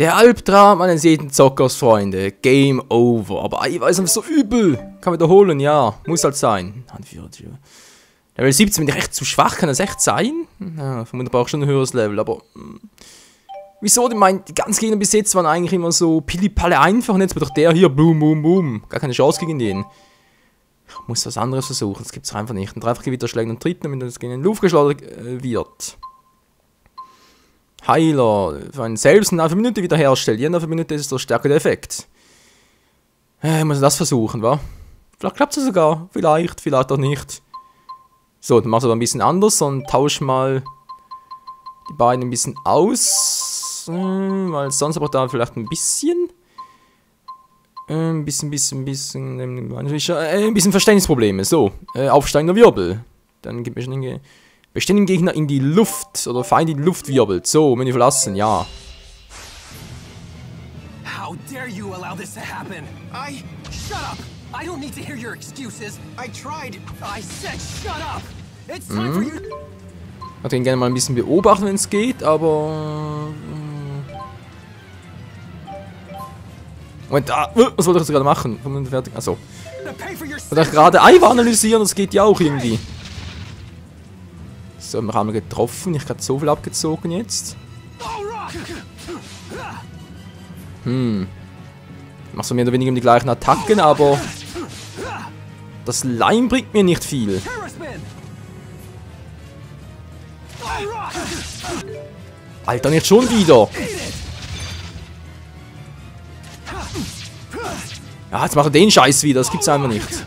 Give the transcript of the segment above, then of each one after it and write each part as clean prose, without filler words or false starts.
Der Albtraum eines jeden Zockers, Freunde. Game over. Aber ich weiß einfach so übel. Kann wiederholen, ja. Muss halt sein. Level 17 bin ich echt zu schwach. Kann das echt sein? Ja, vermutlich brauche ich schon ein höheres Level, aber... Wieso? Die ganzen Gegner bis jetzt waren eigentlich immer so pili-palle einfach. Und jetzt wird doch der hier, boom, boom, boom. Gar keine Chance gegen den. Ich muss was anderes versuchen. Das gibt es einfach nicht. Ein Dreifachgewitter schlägt und tritt, damit das gegen den Luft geschleudert wird. Heiler, für einen selbst eine Minute wiederherstellt. Jede Minute ist der stärkere Effekt. Ich muss das versuchen, wa? Vielleicht klappt es sogar. Vielleicht auch nicht. So, dann machst du aber ein bisschen anders und tausch mal die beiden ein bisschen aus. Weil sonst aber da vielleicht ein bisschen. Ein bisschen Verständnisprobleme. So, aufsteigender Wirbel. Dann gibt es schon bestehenden Gegner in die Luft oder Feind in die Luft wirbelt. So, Menü verlassen, ja. How dare you allow this to happen? Shut up! I don't need to hear your excuses. I tried. I said shut up. It's time for you. Ich würde ihn gerne mal ein bisschen beobachten, wenn es geht, aber... Moment, was wollte ich jetzt gerade machen? Fertig. Achso. Ich wollte gerade Eiweiß analysieren, das geht ja auch irgendwie. So, wir haben getroffen. Ich habe so viel abgezogen jetzt. Mach so mehr oder weniger die gleichen Attacken, aber das Lime bringt mir nicht viel. Alter, nicht schon wieder. Ja, jetzt mache den Scheiß wieder. Das gibt's einfach nicht.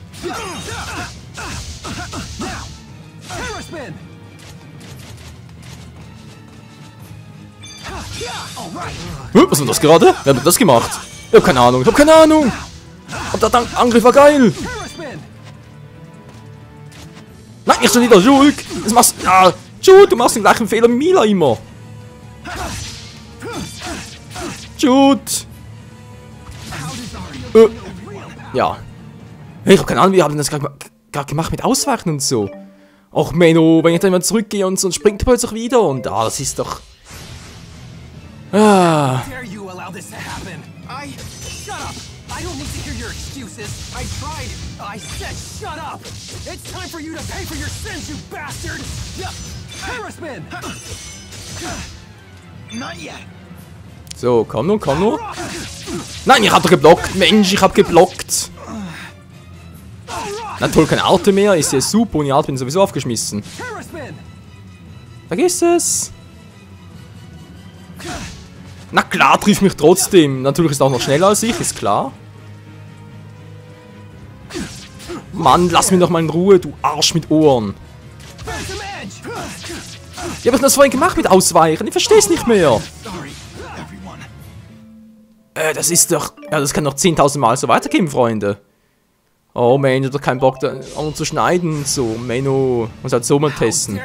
Was war das gerade? Wer hat das gemacht? Ich hab keine Ahnung. Aber der Angriff war geil. Nein, nicht schon wieder, Julk. Das machst du. Ja, Jude, du machst den gleichen Fehler wie Mila immer. Jude. Ja. Ich hab keine Ahnung, wie haben das gerade gemacht mit Ausweichen und so. Och Menno, wenn ich dann mal zurückgehe und so springt er plötzlich wieder und das ist doch... Ah. So, komm nur. Nein, ich hab doch geblockt. Mensch, ich hab geblockt. Na toll, keine Arte mehr. Ist ja super. Ohne Arte bin ich sowieso aufgeschmissen. Vergiss es. Na klar, trifft mich trotzdem. Natürlich ist er auch noch schneller als ich, ist klar. Mann, lass mich doch mal in Ruhe, du Arsch mit Ohren. Wie hab ich das vorhin gemacht mit Ausweichen? Ich versteh's nicht mehr. Das ist doch... Ja, das kann noch 10.000 Mal so weitergehen, Freunde. Oh, man, ich hab doch keinen Bock, da auch zu schneiden. So, Menno. Muss halt so mal testen.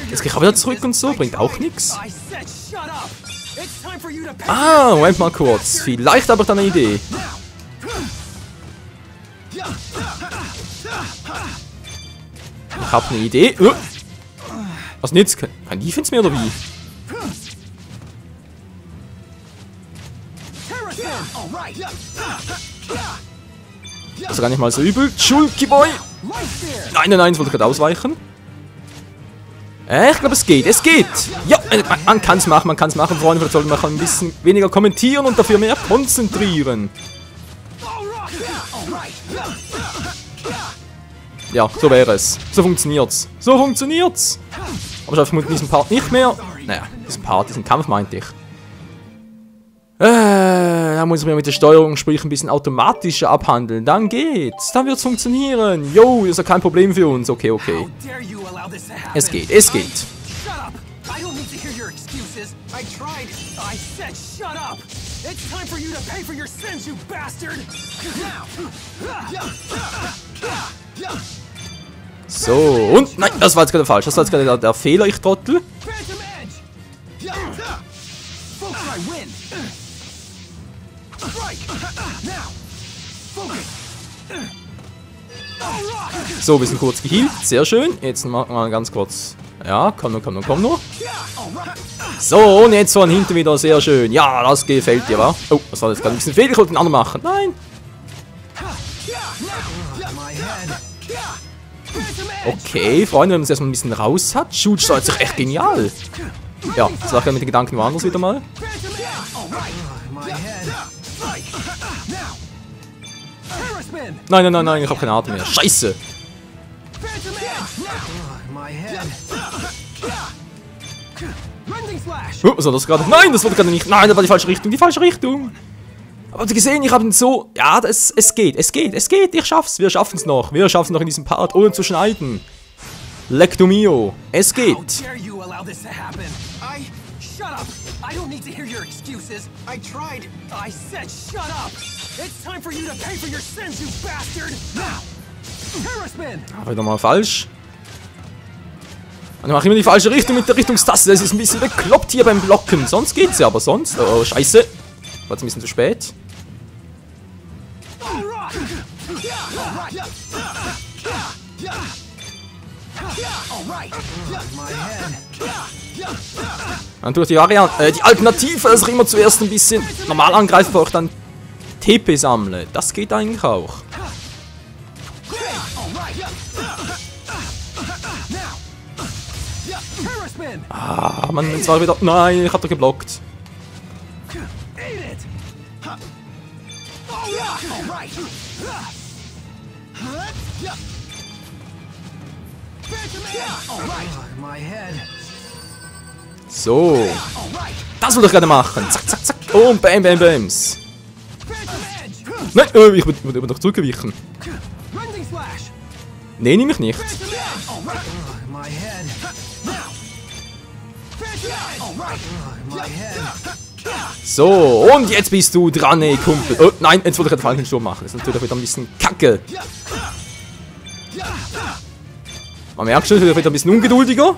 Jetzt geh ich auch wieder zurück und so. Bringt auch nichts. Ah, Moment mal kurz. Vielleicht habe ich da eine Idee. Ich hab eine Idee. Was denn jetzt? Kein Defense mehr oder wie? Das ist gar nicht mal so übel. Schulki Boy! Nein, ich wollte gerade ausweichen. Ich glaube, es geht. Ja, man kann es machen, Freunde. Vielleicht sollte man ein bisschen weniger kommentieren und dafür mehr konzentrieren. Ja, so wäre es. So funktioniert's. Aber ich habe diesen Part nicht mehr. Naja, diesen Kampf meinte ich. Da muss ich mir mit der Steuerung, sprich ein bisschen automatischer abhandeln. Dann geht's. Dann wird's funktionieren. Yo, ist ja kein Problem für uns. Okay. Es geht. So, und nein, das war jetzt gerade falsch. Das war jetzt gerade der Fehler, ich Trottel. So, wir sind kurz geheilt. Sehr schön. Jetzt machen wir mal ganz kurz Ja, komm nur, komm nur, komm nur. So, und jetzt von hinten wieder sehr schön. Ja, das gefällt dir, wa? Oh, was war das gerade? Ein bisschen Fehler, ich wollte den anderen machen. Nein. Okay, Freunde, wenn man es erstmal ein bisschen raus hat. Shoot steuert sich echt genial. Ja, das war mit den Gedanken woanders wieder mal. Nein, nein, nein, nein, ich habe keine Atem mehr. Scheiße. Oh, was war das gerade? Nein, das wurde gerade nicht. Nein, das war die falsche Richtung, die falsche Richtung. Aber habt ihr gesehen, ich habe ihn so... Ja, es geht, es geht, es geht. Ich schaff's, wir schaffen es noch. Wir schaffen es noch in diesem Part, ohne zu schneiden. Lecto mio, es geht. How dare you allow this to happen? Shut up! I don't need to hear your excuses. I tried. I said shut up! It's time for you to pay for your sins, you bastard! Now! Terraspin! Wieder mal falsch. Und ich mache immer die falsche Richtung mit der Richtungstaste. Das ist ein bisschen bekloppt hier beim Blocken. Sonst geht's ja, aber sonst... Oh, scheiße. War jetzt ein bisschen zu spät. Und durch die Variante, die Alternative, dass ich immer zuerst ein bisschen normal angreife, bevor ich dann TP sammle. Das geht eigentlich auch. Ah, Mann, jetzt war wieder... Nein, ich hab doch geblockt. So. Das wollte ich gerade machen. Zack, zack, zack. Und bam, bam, bams. Nein, ich bin doch zurückgewichen. Nee, nehme ich nicht. So, und jetzt bist du dran, ey, Kumpel. Oh, nein, jetzt wollte ich den falschen Sturm machen. Das ist natürlich wieder ein bisschen kacke. Man merkt schon, ich bin wieder ein bisschen ungeduldiger.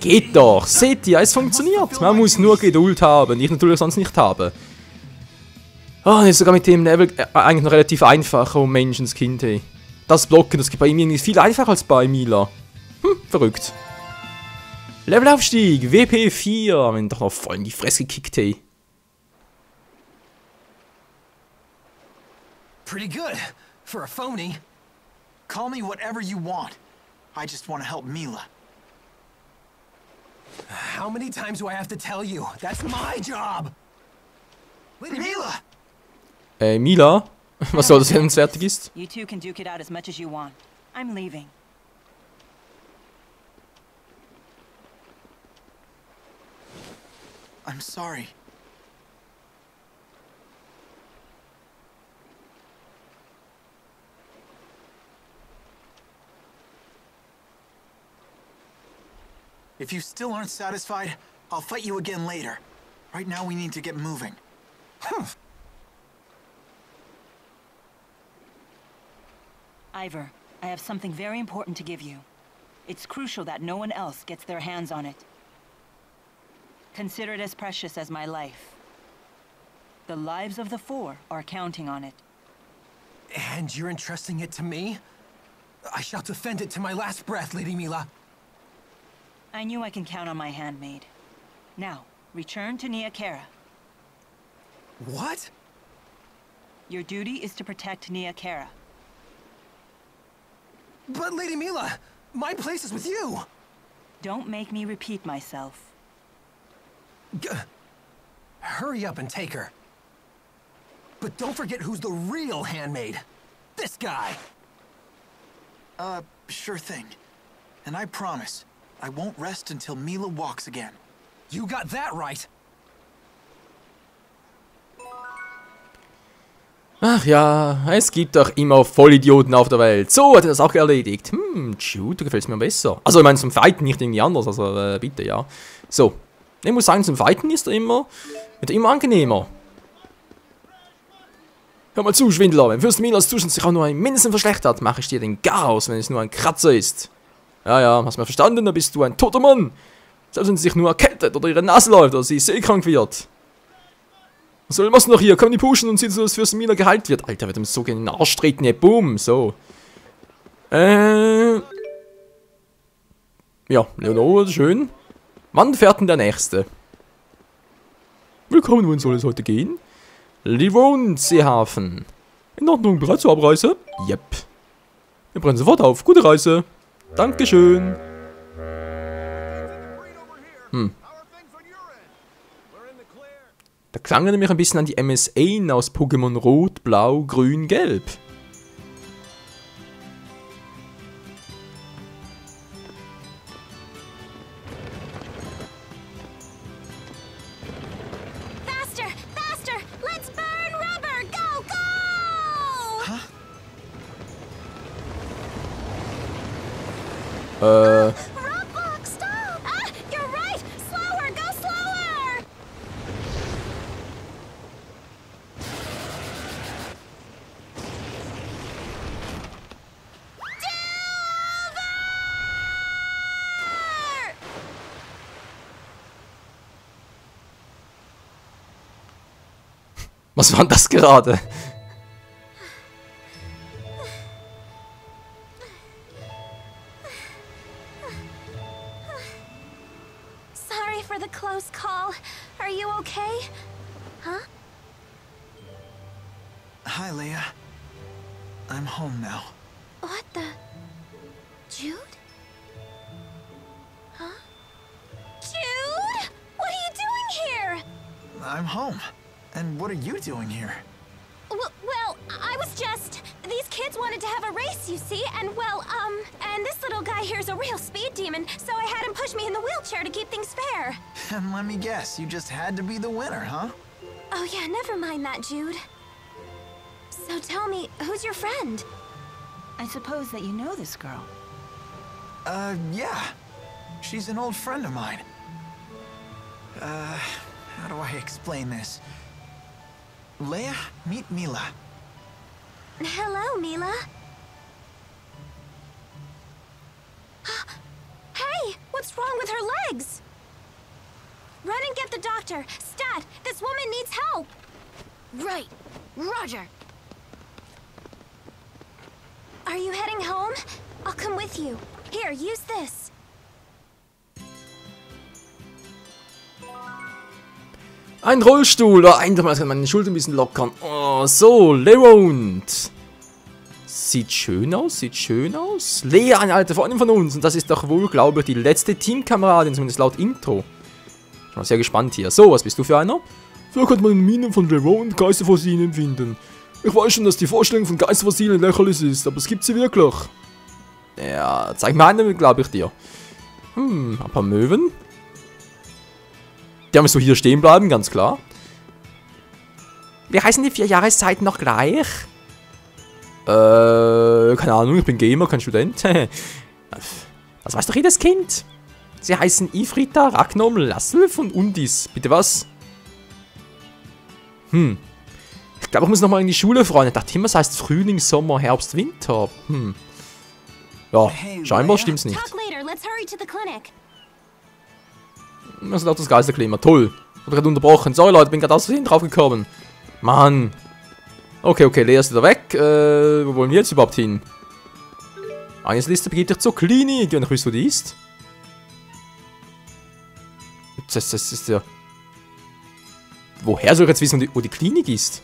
Geht doch, seht ihr, es funktioniert. Man muss nur Geduld haben, ich natürlich sonst nicht habe. Ah, oh, ist sogar mit dem Level eigentlich noch relativ einfach, oh Menschenskind, hey. Das Blocken, das geht bei ihm irgendwie viel einfacher als bei Mila. Verrückt. Levelaufstieg, WP 4, wenn doch noch voll in die Fresse gekickt, hey. Pretty good for a phony. Call me whatever you want. I just want to help Mila. How many times do I have to tell you? That's my job. Lady Mila. Mila? Was soll das, wenn es fertig ist? You two can duke it out as much as you want. I'm leaving. I'm sorry. If you still aren't satisfied, I'll fight you again later. Right now we need to get moving. Ivor, I have something very important to give you. It's crucial that no one else gets their hands on it. Consider it as precious as my life. The lives of the four are counting on it. And you're entrusting it to me? I shall defend it to my last breath, Lady Mila. I knew I can count on my handmaid. Now, return to Nia Khera. What? Your duty is to protect Nia Khera. But Lady Mila, my place is with you! Don't make me repeat myself. Hurry up and take her. But don't forget who's the real handmaid. This guy! Sure thing. And I promise, I won't rest until Mila walks again. You got that right! Ach ja, es gibt doch immer Vollidioten auf der Welt. So hat er das auch erledigt. Shoot, du gefällst mir besser. Also ich meine zum Fighten nicht irgendwie anders, also bitte, ja. So, ich muss sagen, zum Fighten wird er immer angenehmer. Hör mal zu, Schwindler, wenn Fürst Milas Zustand sich auch nur ein mindestens verschlechtert, mache ich dir den Garaus, wenn es nur ein Kratzer ist. Ja, ja, hast du mir verstanden, dann bist du ein toter Mann. Selbst wenn es sich nur erkältet verrottet oder ihre Nase läuft oder sie seekrank wird. Was soll was noch hier? Kann die pushen und sieht so, dass für Mina geheilt wird. Alter, wird ihm so in den Arsch treten, boom, so. Ja, Leonore, schön. Wann fährt denn der Nächste? Willkommen, wohin soll es heute gehen? Livonia Seehafen. In Ordnung, bereit zur Abreise? Yep. Wir brennen sofort auf. Gute Reise. Dankeschön. Da klang er nämlich ein bisschen an die MSA aus Pokémon Rot, Blau, Grün, Gelb. Faster! Faster! Let's burn rubber! Go! Go! Roadblock, stop! Ah, you're right! Slower! Go slower! Was war denn das gerade? Sorry for the close call. Are you okay? Huh? Hi, Leia. I'm home now. What the? Jude? Huh? Jude? What are you doing here? I'm home. And what are you doing here? Well, I was just... These kids wanted to have a race, you see, and and this little guy here's a real speed demon, so I had him push me in the wheelchair to keep things fair. And let me guess, you just had to be the winner, huh? Oh yeah, never mind that, Jude. So tell me, who's your friend? I suppose that you know this girl. Yeah. She's an old friend of mine. How do I explain this? Leia, meet Mila. Hello, Mila. Hey, what's wrong with her legs? Run and get the doctor. Stat, this woman needs help. Right. Roger. Are you heading home? I'll come with you. Here, use this. Ein Rollstuhl. Oh, einmal kann man die Schulter ein bisschen lockern. Oh, so, Leonore. Sieht schön aus, sieht schön aus. Lea, eine alte Freundin von uns. Und das ist doch wohl, glaube ich, die letzte Teamkameradin, zumindest laut Intro. Ich bin mal sehr gespannt hier. So, was bist du für einer? So könnte man in Minen von Leonore und Geisterfossilien finden. Ich weiß schon, dass die Vorstellung von Geisterfossilien lächerlich ist, aber es gibt sie wirklich. Ja, zeig mir einen, glaube ich dir. Ein paar Möwen. Die haben so hier stehen bleiben, ganz klar. Wie heißen die 4 Jahreszeiten noch gleich? Keine Ahnung, ich bin Gamer, kein Student. Das weiß doch jedes Kind. Sie heißen Ifrita, Ragnom, Lasself und Undis. Bitte was? Ich glaube, ich muss nochmal in die Schule, Freunde. Ich dachte immer, es heißt Frühling, Sommer, Herbst, Winter. Ja, scheinbar stimmt's nicht. Talk later. Let's hurry to the clinic. Das ist auch das Geisterklima. Toll. Wurde gerade unterbrochen. Sorry, Leute, bin gerade aus Versehen draufgekommen. Mann. Okay, Lea ist wieder weg. Wo wollen wir jetzt überhaupt hin? Einheitsliste begeht dich zur Klinik, wenn ich wüsste, wo die ist. Das ist ja... Woher soll ich jetzt wissen, wo die Klinik ist?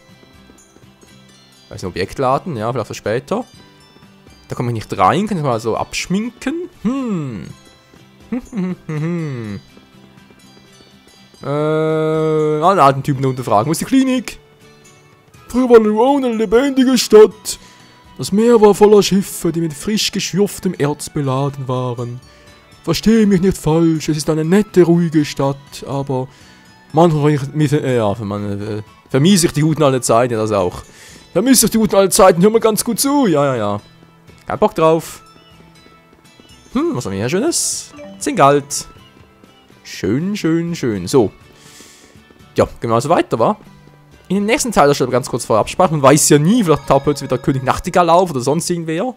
Weiß nicht, Objekt laden, ja, vielleicht für später. Da komme ich nicht rein, kann ich mal so abschminken. Einen alten Typen unterfragen. Wo ist die Klinik? Früher war Leonore eine lebendige Stadt. Das Meer war voller Schiffe, die mit frisch geschürftem Erz beladen waren. Verstehe mich nicht falsch, es ist eine nette, ruhige Stadt, aber manchmal vermisse ich die guten alte Zeiten, das auch. Vermisse ich die guten alte Zeiten, hör mal ganz gut zu, ja. Kein Bock drauf. Was haben wir hier Schönes? Zingalt. Schön. So. Ja, gehen wir also weiter, wa? In den nächsten Teil, da steht aber ganz kurz vor Absprache. Man weiß ja nie, vielleicht taucht plötzlich wieder König Nachtigall auf oder sonst irgendwer.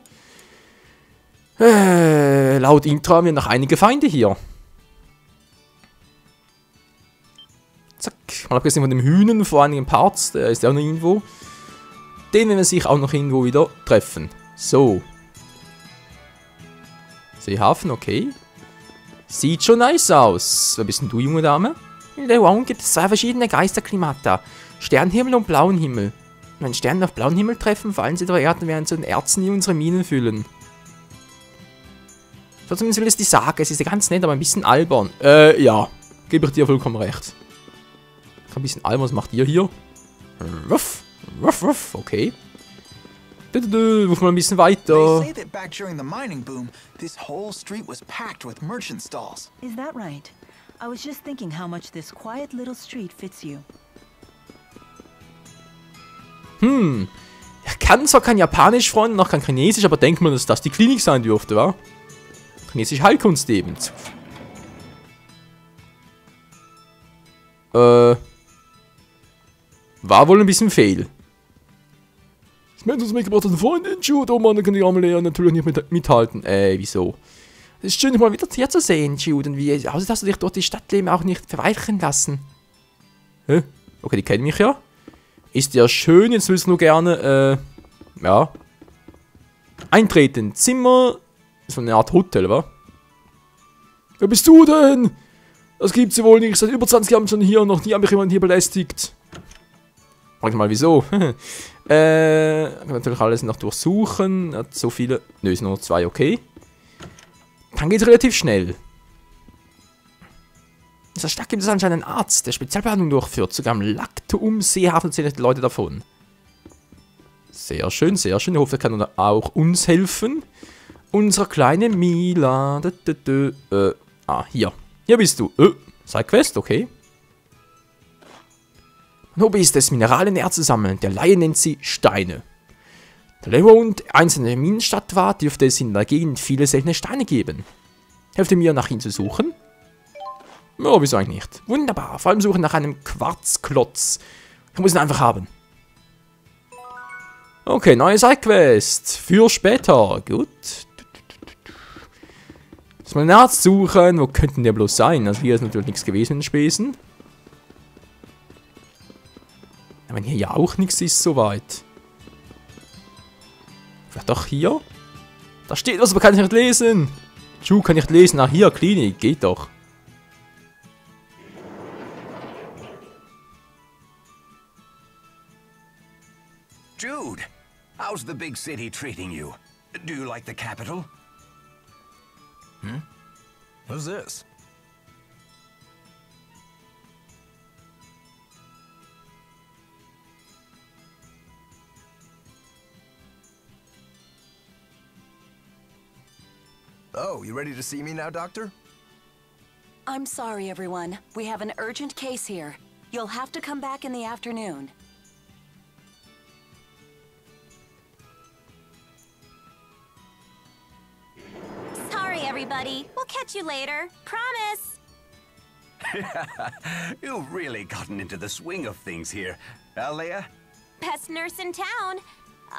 Laut Intro haben wir noch einige Feinde hier. Mal abgesehen von dem Hühnen vor einigen Parts, der ist ja auch noch irgendwo. Den werden wir sich auch noch irgendwo wieder treffen. So. Seehafen, okay. Sieht schon nice aus. Wer bist denn du, junge Dame? In der Raum gibt es 2 verschiedene Geisterklimata. Sternenhimmel und blauen Himmel. Wenn Sterne auf blauen Himmel treffen, fallen sie der Erde, während zu den Erzen, die unsere Minen füllen. So zumindest will es die Sage. Es ist ja ganz nett, aber ein bisschen albern. Ja. Gebe ich dir vollkommen recht. Ein bisschen albern, was macht ihr hier? Ruff. Ruff, ruff. Okay. Ruf mal ein bisschen weiter. They say that back during the mining boom, this whole street was packed with merchant stalls. Is that right? I was just thinking how much this quiet little street fits you. Ich kann zwar kein Japanisch, Freunde, noch kein Chinesisch, aber denkt man, dass das die Klinik sein dürfte, wa? Chinesisch Heilkunst eben. War wohl ein bisschen fehl. Das Mensch, das mitgebracht hat, eine Freundin, Jude, oh Mann, da kann die arme Lea natürlich nicht mithalten. Wieso? Es ist schön, dich mal wieder hier zu sehen, Jude, und wie außer dass du dich durch die Stadtleben auch nicht verweichern lassen. Hä? Okay, die kennen mich ja. Ist ja schön, jetzt willst du nur gerne, ja. Eintreten, Zimmer, so eine Art Hotel, wa? Wer bist du denn? Das gibt's ja wohl nicht, seit über 20 Jahren schon hier und noch nie habe ich jemanden hier belästigt. Frag mal, wieso? Kann natürlich alles noch durchsuchen, hat so viele, nö, es sind nur 2, okay. Dann geht's relativ schnell. In dieser Stadt gibt es anscheinend einen Arzt, der Spezialbehandlung durchführt. Sogar am Laktum-Seehafen erzählen die Leute davon. Sehr schön, sehr schön. Ich hoffe, er kann auch uns helfen. Unsere kleine Mila. Hier. Hier bist du. Sidequest, okay. Mein Hobby ist es, Mineralien zu sammeln. Der Laie nennt sie Steine. Da Leo und einzelne Minenstadt war, dürfte es in der Gegend viele seltene Steine geben. Helft ihr mir, nach ihnen zu suchen? Ja, wieso eigentlich nicht? Wunderbar, vor allem suchen nach einem Quarzklotz. Ich muss ihn einfach haben. Okay, neue Sidequest. Für später. Gut. Muss mal einen Arzt suchen. Wo könnten der bloß sein? Also hier ist natürlich nichts gewesen in den Spesen. Aber wenn hier ja auch nichts ist, soweit. Vielleicht doch hier? Da steht was, aber kann ich nicht lesen. Kann ich nicht lesen. Ah, hier, Klinik. Geht doch. Jude, how's the big city treating you? Do you like the capital? What's this? Oh, you ready to see me now, Doctor? I'm sorry, everyone. We have an urgent case here. You'll have to come back in the afternoon. Sorry, everybody. We'll catch you later. Promise. You've really gotten into the swing of things here, Leia? Best nurse in town.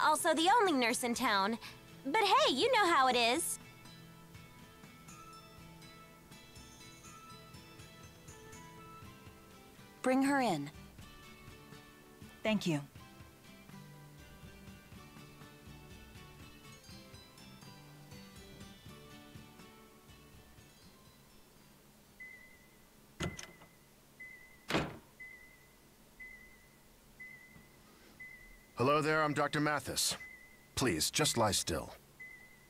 Also the only nurse in town. But hey, you know how it is. Bring her in. Thank you. Hello there, I'm Dr. Mathis. Please, just lie still.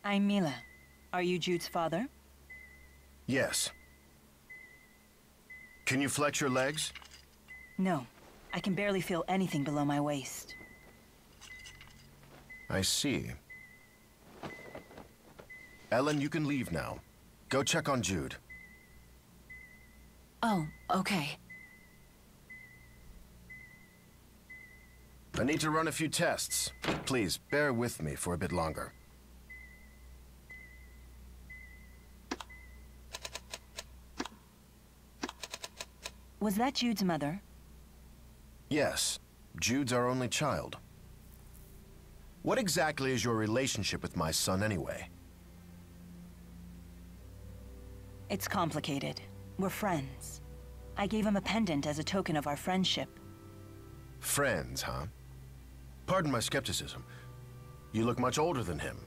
I'm Mila. Are you Jude's father? Yes. Can you flex your legs? No. I can barely feel anything below my waist. I see. Ellen, you can leave now. Go check on Jude. Oh, okay. I need to run a few tests. Please, bear with me for a bit longer. Was that Jude's mother? Yes, Jude's our only child. What exactly is your relationship with my son anyway? It's complicated. We're friends. I gave him a pendant as a token of our friendship. Friends, huh? Pardon my skepticism. You look much older than him.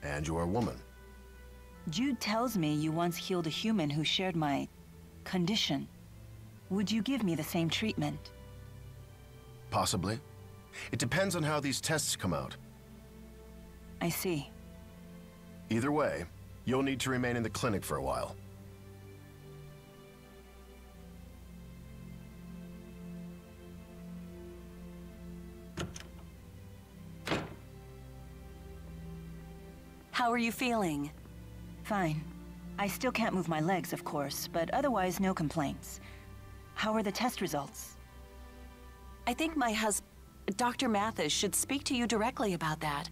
And you're a woman. Jude tells me you once healed a human who shared my condition. Would you give me the same treatment? Possibly. It depends on how these tests come out. I see. Either way, you'll need to remain in the clinic for a while. How are you feeling? Fine. I still can't move my legs, of course, but otherwise no complaints. How are the test results? I think my Dr. Mathis should speak to you directly about that.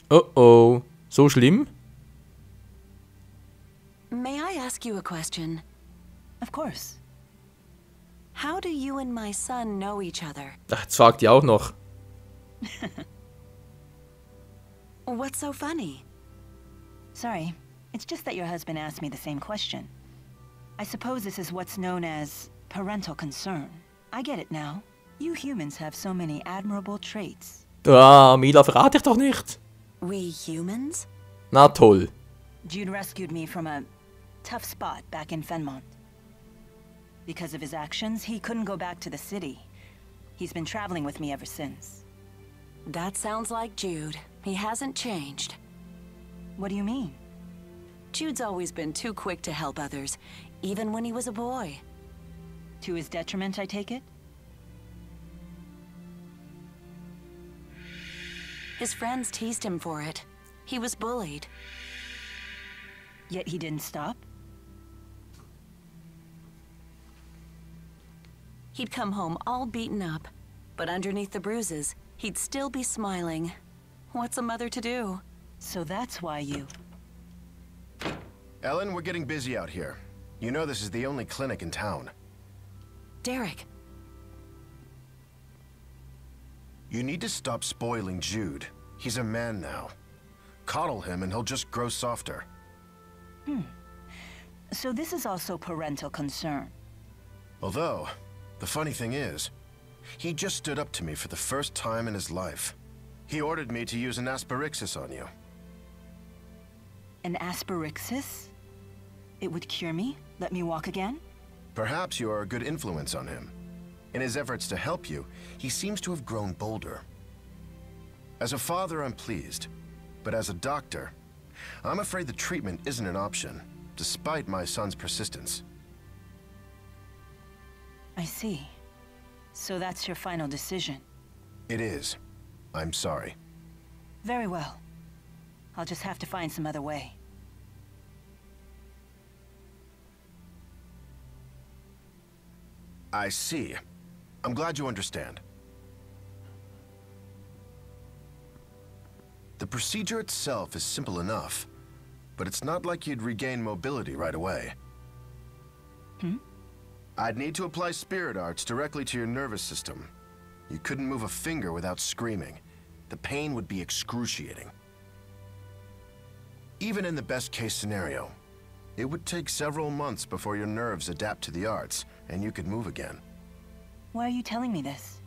Oh, so schlimm? May I ask you a question? Of course. How do you and my son know each other? Ach, jetzt fragt die auch noch. What's so funny? Sorry, it's just that your husband asked me the same question. I suppose this is what's known as parental concern. I get it now. You humans have so many admirable traits. Ah, Mila, verrat dich doch nicht. We humans? Na toll. Jude rescued me from a tough spot back in Fenmont. Because of his actions, he couldn't go back to the city. He's been traveling with me ever since. That sounds like Jude. He hasn't changed. What do you mean? Jude's always been too quick to help others, even when he was a boy. To his detriment, I take it? His friends teased him for it. He was bullied. Yet he didn't stop? He'd come home all beaten up, but underneath the bruises, he'd still be smiling. What's a mother to do? So that's why you... Ellen, we're getting busy out here. You know this is the only clinic in town. Derek. You need to stop spoiling Jude. He's a man now. Coddle him and he'll just grow softer. So this is also parental concern. Although, the funny thing is, he just stood up to me for the first time in his life. He ordered me to use an asperixis on you. An asperixis? It would cure me? Let me walk again? Perhaps you are a good influence on him. In his efforts to help you, he seems to have grown bolder. As a father, I'm pleased. But as a doctor, I'm afraid the treatment isn't an option, despite my son's persistence. I see. So that's your final decision. It is. I'm sorry. Very well. I'll just have to find some other way. I see. I'm glad you understand. The procedure itself is simple enough, but it's not like you'd regain mobility right away. I'd need to apply spirit arts directly to your nervous system. You couldn't move a finger without screaming. The pain would be excruciating. Even in the best-case scenario, it would take several months before your nerves adapt to the arts, and you could move again. Why are you telling me this?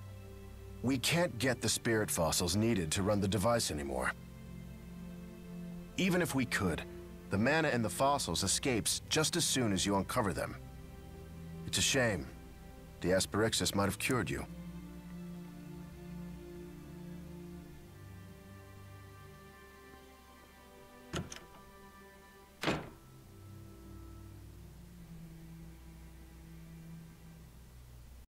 We can't get the spirit fossils needed to run the device anymore. Even if we could, the mana in the fossils escapes just as soon as you uncover them. It's a shame. The asperixis might have cured you.